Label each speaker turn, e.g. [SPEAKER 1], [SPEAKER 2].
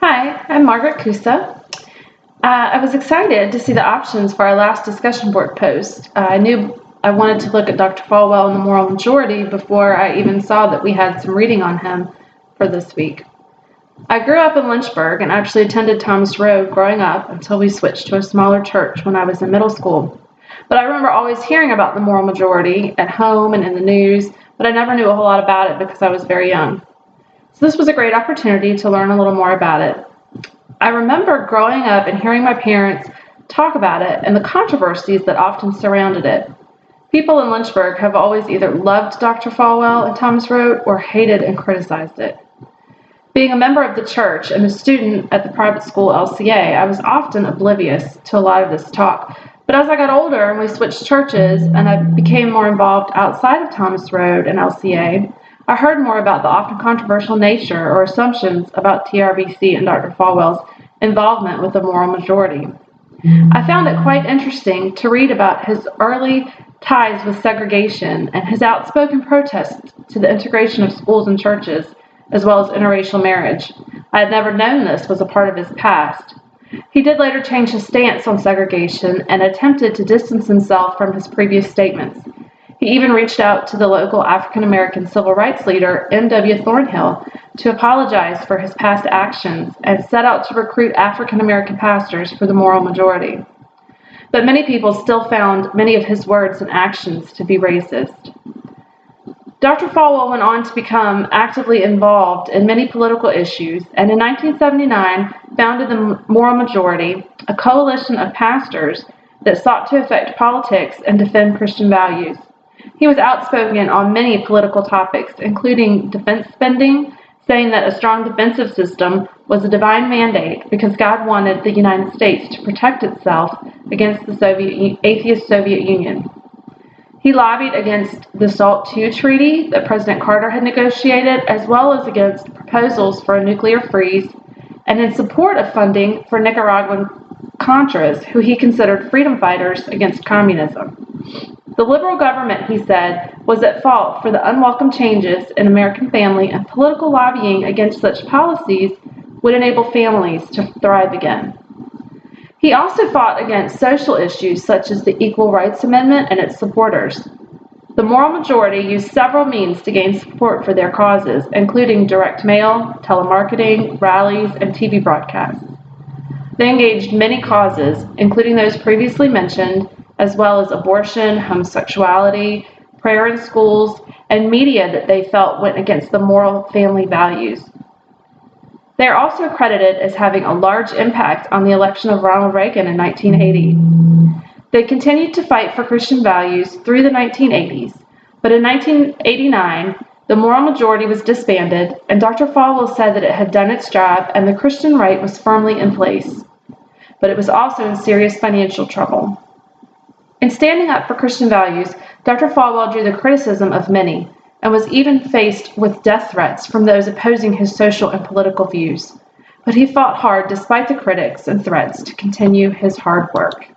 [SPEAKER 1] Hi, I'm Margaret Kusa. I was excited to see the options for our last discussion board post. I knew I wanted to look at Dr. Falwell and the moral majority before I even saw that we had some reading on him for this week. I grew up in Lynchburg and actually attended Thomas Road growing up until we switched to a smaller church when I was in middle school. But I remember always hearing about the moral majority at home and in the news, but I never knew a whole lot about it because I was very young. So this was a great opportunity to learn a little more about it. I remember growing up and hearing my parents talk about it and the controversies that often surrounded it. People in Lynchburg have always either loved Dr. Falwell and Thomas Road or hated and criticized it. Being a member of the church and a student at the private school LCA, I was often oblivious to a lot of this talk. But as I got older and we switched churches and I became more involved outside of Thomas Road and LCA, I heard more about the often controversial nature or assumptions about TRBC and Dr. Falwell's involvement with the moral majority. I found it quite interesting to read about his early ties with segregation and his outspoken protests to the integration of schools and churches, as well as interracial marriage. I had never known this was a part of his past. He did later change his stance on segregation and attempted to distance himself from his previous statements. He even reached out to the local African-American civil rights leader, M.W. Thornhill, to apologize for his past actions and set out to recruit African-American pastors for the moral majority. But many people still found many of his words and actions to be racist. Dr. Falwell went on to become actively involved in many political issues, and in 1979 founded the Moral Majority, a coalition of pastors that sought to affect politics and defend Christian values. He was outspoken on many political topics, including defense spending, saying that a strong defensive system was a divine mandate because God wanted the United States to protect itself against the atheist Soviet Union. He lobbied against the SALT II treaty that President Carter had negotiated, as well as against proposals for a nuclear freeze, and in support of funding for Nicaraguan Contras, who he considered freedom fighters against communism. The liberal government, he said, was at fault for the unwelcome changes in American family, and political lobbying against such policies would enable families to thrive again. He also fought against social issues such as the Equal Rights Amendment and its supporters. The Moral Majority used several means to gain support for their causes, including direct mail, telemarketing, rallies, and TV broadcasts. They engaged many causes, including those previously mentioned, as well as abortion, homosexuality, prayer in schools, and media that they felt went against the moral family values. They are also credited as having a large impact on the election of Ronald Reagan in 1980. They continued to fight for Christian values through the 1980s, but in 1989, the Moral Majority was disbanded, and Dr. Falwell said that it had done its job and the Christian right was firmly in place, but it was also in serious financial trouble. In standing up for Christian values, Dr. Falwell drew the criticism of many, and was even faced with death threats from those opposing his social and political views. But he fought hard despite the critics and threats to continue his hard work.